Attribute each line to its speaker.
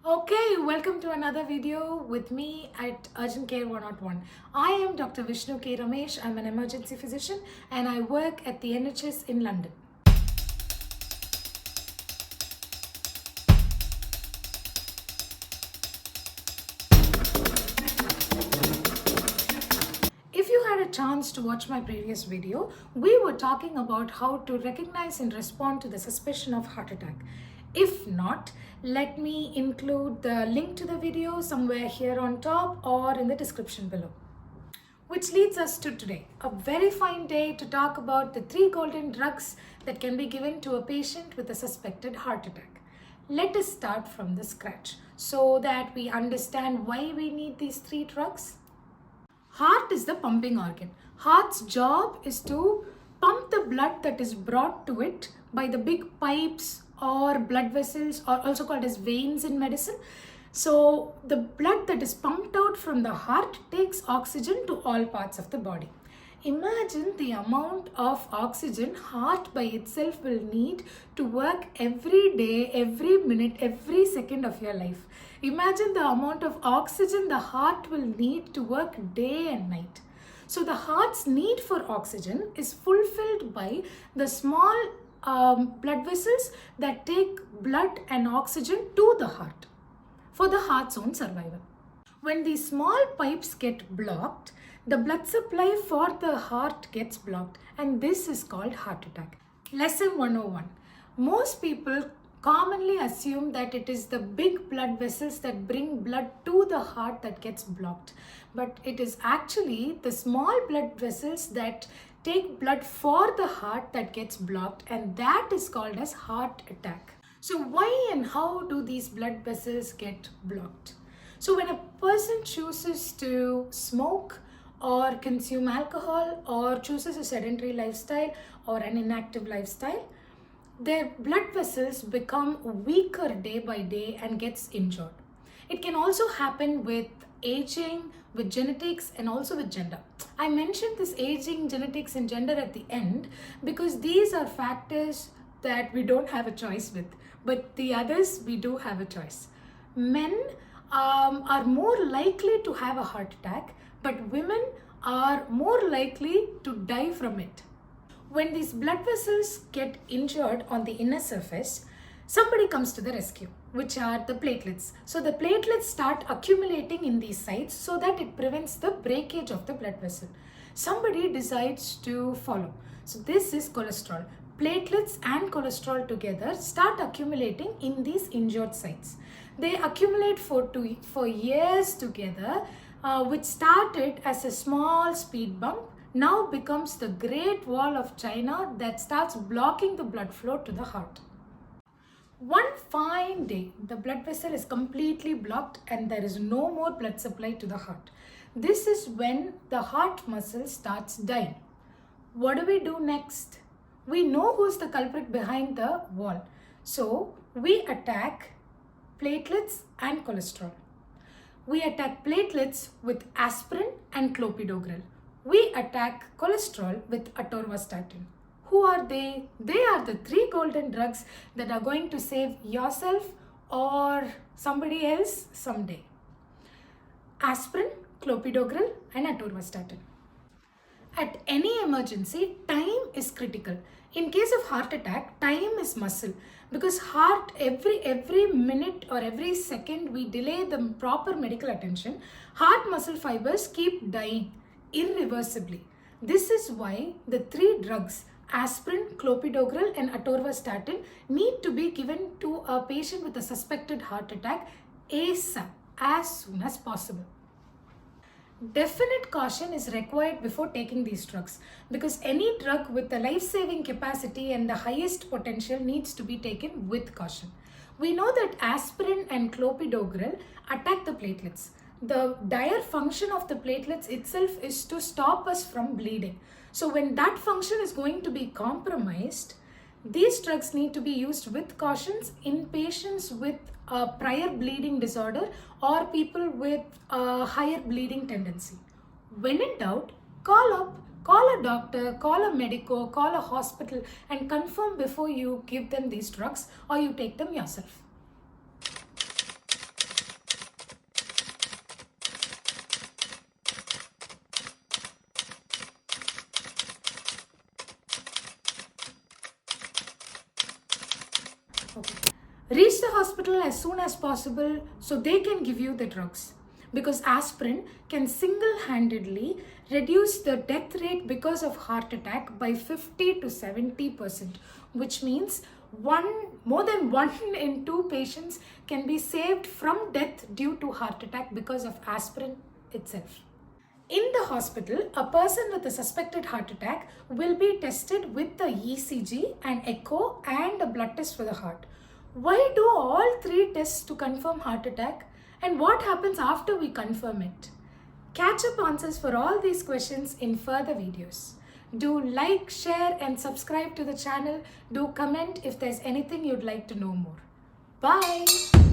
Speaker 1: Okay, welcome to another video with me at Urgent Care 101. I am Dr. Vishnu K. Ramesh. I'm an emergency physician and I work at the NHS in London. If you had a chance to watch my previous video, we were talking about how to recognize and respond to the suspicion of heart attack. If not, let me include the link to the video somewhere here on top or in the description below. Which leads us to today, a very fine day to talk about the 3 golden drugs that can be given to a patient with a suspected heart attack. Let us start from the scratch so that we understand why we need these 3 drugs. Heart is the pumping organ. Heart's job is to pump the blood that is brought to it by the big pipes or blood vessels, or also called as veins in medicine. So the blood that is pumped out from the heart takes oxygen to all parts of the body. Imagine the amount of oxygen heart by itself will need to work every day, every minute, every second of your life. Imagine the amount of oxygen the heart will need to work day and night. So the heart's need for oxygen is fulfilled by the small blood vessels that take blood and oxygen to the heart for the heart's own survival. When these small pipes get blocked, the blood supply for the heart gets blocked, and this is called heart attack. Lesson 101. Most people commonly assume that it is the big blood vessels that bring blood to the heart that gets blocked, but it is actually the small blood vessels that take blood for the heart that gets blocked, and that is called as heart attack. So why and how do these blood vessels get blocked? So when a person chooses to smoke or consume alcohol or chooses a sedentary lifestyle or an inactive lifestyle, their blood vessels become weaker day by day and gets injured. It can also happen with aging, with genetics, and also with gender. I mentioned this aging, genetics, and gender at the end because these are factors that we don't have a choice with, but the others we do have a choice. Men are more likely to have a heart attack, but women are more likely to die from it. When these blood vessels get injured on the inner surface, somebody comes to the rescue, which are the platelets. So the platelets start accumulating in these sites so that it prevents the breakage of the blood vessel. Somebody decides to follow. So this is cholesterol. Platelets and cholesterol together start accumulating in these injured sites. They accumulate for years together, which started as a small speed bump, now becomes the Great Wall of China that starts blocking the blood flow to the heart. One fine day, the blood vessel is completely blocked and there is no more blood supply to the heart. This is when the heart muscle starts dying. What do we do next? We know who's the culprit behind the wall. So we attack platelets and cholesterol. We attack platelets with aspirin and clopidogrel. We attack cholesterol with atorvastatin. Who are they? They are the 3 golden drugs that are going to save yourself or somebody else someday. Aspirin, clopidogrel, and atorvastatin. At any emergency, time is critical. In case of heart attack, time is muscle because heart every minute or every second we delay the proper medical attention, heart muscle fibers keep dying irreversibly. This is why the 3 drugs aspirin, clopidogrel, and atorvastatin need to be given to a patient with a suspected heart attack ASAP, as soon as possible. Definite caution is required before taking these drugs because any drug with the life-saving capacity and the highest potential needs to be taken with caution. We know that aspirin and clopidogrel attack the platelets. The dire function of the platelets itself is to stop us from bleeding. So when that function is going to be compromised, these drugs need to be used with cautions in patients with a prior bleeding disorder or people with a higher bleeding tendency. When in doubt, call a doctor, call a medico, call a hospital and confirm before you give them these drugs or you take them yourself. the hospital as soon as possible so they can give you the drugs. Because aspirin can single-handedly reduce the death rate because of heart attack by 50 to 70%, which means more than 1 in 2 patients can be saved from death due to heart attack because of aspirin itself. In the hospital, a person with a suspected heart attack will be tested with the ECG, an echo, and a blood test for the heart. Why do all 3 tests to confirm heart attack? And what happens after we confirm it? Catch up answers for all these questions in further videos. Do like, share, and subscribe to the channel. Do comment if there's anything you'd like to know more. Bye!